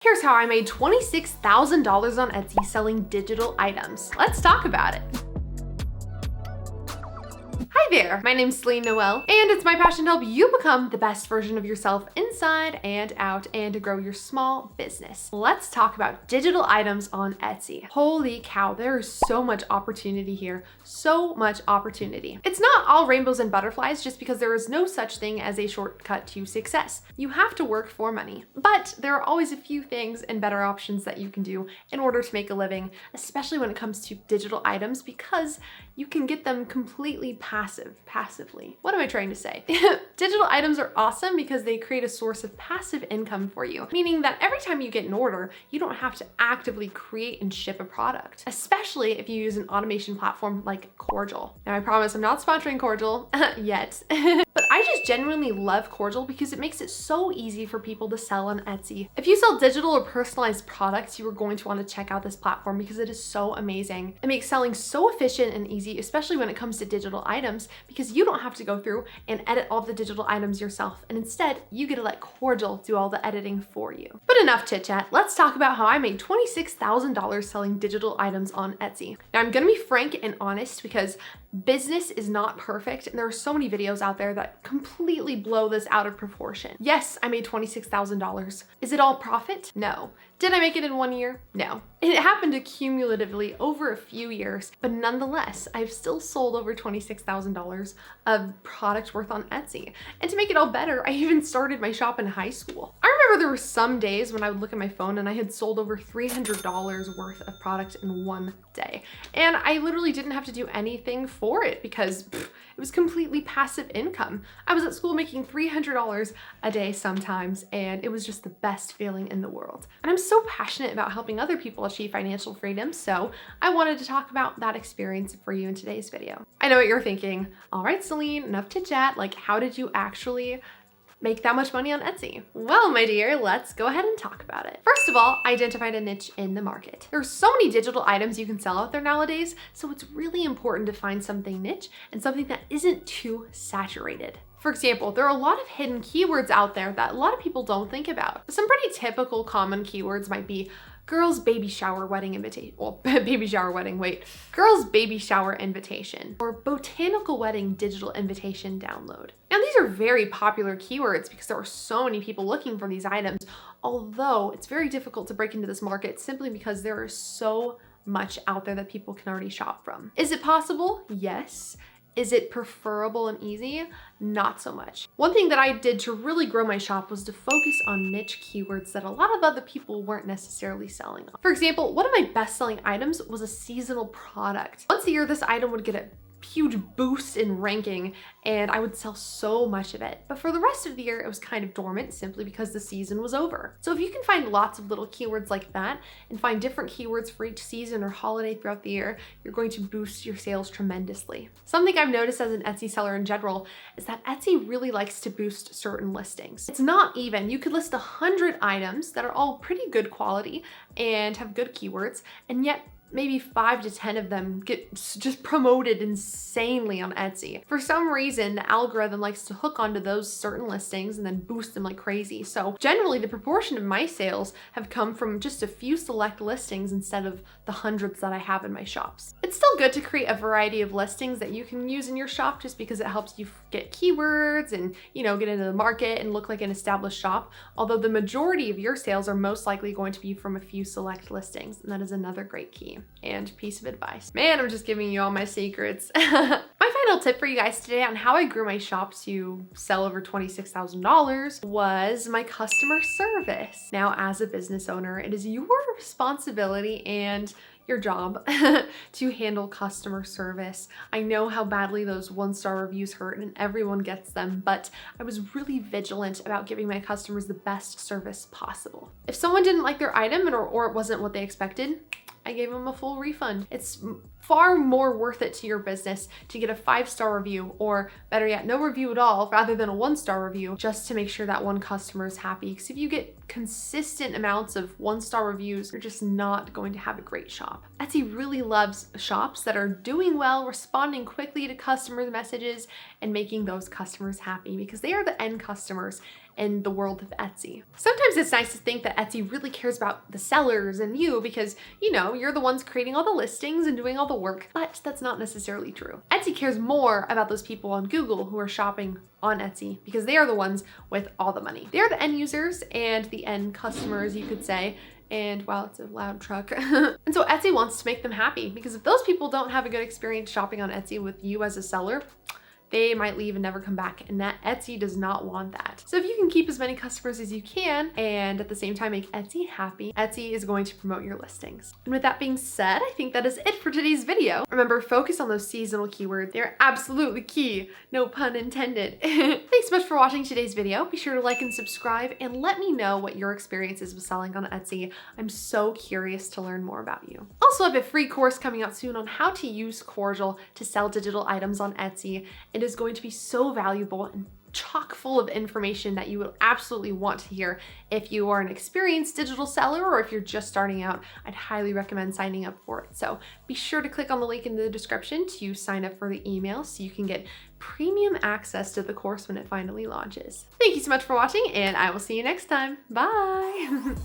Here's how I made $26,000 on Etsy selling digital items. Let's talk about it. Hi there, my name's Celine Noel, and it's my passion to help you become the best version of yourself inside and out and to grow your small business. Let's talk about digital items on Etsy. Holy cow, there is so much opportunity here. So much opportunity. It's not all rainbows and butterflies just because there is no such thing as a shortcut to success. You have to work for money, but there are always a few things and better options that you can do in order to make a living, especially when it comes to digital items, because you can get them completely passively. What am I trying to say? Digital items are awesome because they create a source of passive income for you, meaning that every time you get an order, you don't have to actively create and ship a product, especially if you use an automation platform like Cordial. Now, I promise I'm not sponsoring Cordial yet, but I just genuinely love Cordial because it makes it so easy for people to sell on Etsy. If you sell digital or personalized products, you are going to want to check out this platform because it is so amazing. It makes selling so efficient and easy, especially when it comes to digital items, because you don't have to go through and edit all the digital items yourself, and instead you get to let Cordial do all the editing for you. But enough chit chat, let's talk about how I made $26,000 selling digital items on Etsy. Now, I'm gonna be frank and honest because business is not perfect, and there are so many videos out there that completely blow this out of proportion. Yes, I made $26,000. Is it all profit? No. Did I make it in 1 year? No. It happened accumulatively over a few years, but nonetheless, I've still sold over $26,000 of product worth on Etsy. And to make it all better, I even started my shop in high school. I remember there were some days when I would look at my phone and I had sold over $300 worth of product in one day. And I literally didn't have to do anything for it because it was completely passive income. I was at school making $300 a day sometimes, and it was just the best feeling in the world. And I'm so passionate about helping other people achieve financial freedom, so I wanted to talk about that experience for you in today's video. I know what you're thinking. All right, Celine, enough to chat. Like, how did you actually make that much money on Etsy? Well, my dear, let's go ahead and talk about it. First of all, I identified a niche in the market. There's so many digital items you can sell out there nowadays, so it's really important to find something niche and something that isn't too saturated. For example, there are a lot of hidden keywords out there that a lot of people don't think about. Some pretty typical common keywords might be girls baby shower wedding invitation, well, girls baby shower invitation, or botanical wedding digital invitation download. Now, these are very popular keywords because there are so many people looking for these items, although it's very difficult to break into this market simply because there is so much out there that people can already shop from. Is it possible? Yes. Is it preferable and easy? Not so much. One thing that I did to really grow my shop was to focus on niche keywords that a lot of other people weren't necessarily selling on. For example, one of my best-selling items was a seasonal product. Once a year, this item would get a huge boost in ranking, and I would sell so much of it. But for the rest of the year, it was kind of dormant simply because the season was over. So if you can find lots of little keywords like that and find different keywords for each season or holiday throughout the year, you're going to boost your sales tremendously. Something I've noticed as an Etsy seller in general is that Etsy really likes to boost certain listings. It's not even. You could list 100 items that are all pretty good quality and have good keywords, and yet maybe 5 to 10 of them get just promoted insanely on Etsy. For some reason, the algorithm likes to hook onto those certain listings and then boost them like crazy. So generally, the proportion of my sales have come from just a few select listings instead of the hundreds that I have in my shops. It's still good to create a variety of listings that you can use in your shop just because it helps you get keywords and, get into the market and look like an established shop. Although the majority of your sales are most likely going to be from a few select listings, and that is another great key and piece of advice. Man, I'm just giving you all my secrets. My final tip for you guys today on how I grew my shop to sell over $26,000 was my customer service. Now, as a business owner, it is your responsibility and your job to handle customer service. I know how badly those 1-star reviews hurt and everyone gets them, but I was really vigilant about giving my customers the best service possible. If someone didn't like their item or it wasn't what they expected, I gave them a full refund. It's far more worth it to your business to get a 5-star review, or better yet, no review at all, rather than a 1-star review, just to make sure that one customer is happy. Because if you get consistent amounts of 1-star reviews, you're just not going to have a great shop. Etsy really loves shops that are doing well, responding quickly to customer messages, and making those customers happy because they are the end customers. in the world of Etsy. Sometimes it's nice to think that Etsy really cares about the sellers and you because, you know, you're the ones creating all the listings and doing all the work, but that's not necessarily true. Etsy cares more about those people on Google who are shopping on Etsy because they are the ones with all the money. They are the end users and the end customers, you could say. And wow, it's a loud truck. And so Etsy wants to make them happy because if those people don't have a good experience shopping on Etsy with you as a seller, they might leave and never come back, and that Etsy does not want that. So if you can keep as many customers as you can and at the same time make Etsy happy, Etsy is going to promote your listings. And with that being said, I think that is it for today's video. Remember, focus on those seasonal keywords. They're absolutely key, no pun intended. Thanks so much for watching today's video. Be sure to like and subscribe and let me know what your experience is with selling on Etsy. I'm so curious to learn more about you. Also, I have a free course coming out soon on how to use Cordial to sell digital items on Etsy. It is going to be so valuable and chock full of information that you will absolutely want to hear. If you are an experienced digital seller or if you're just starting out, I'd highly recommend signing up for it. So be sure to click on the link in the description to sign up for the email so you can get premium access to the course when it finally launches. Thank you so much for watching, and I will see you next time. Bye.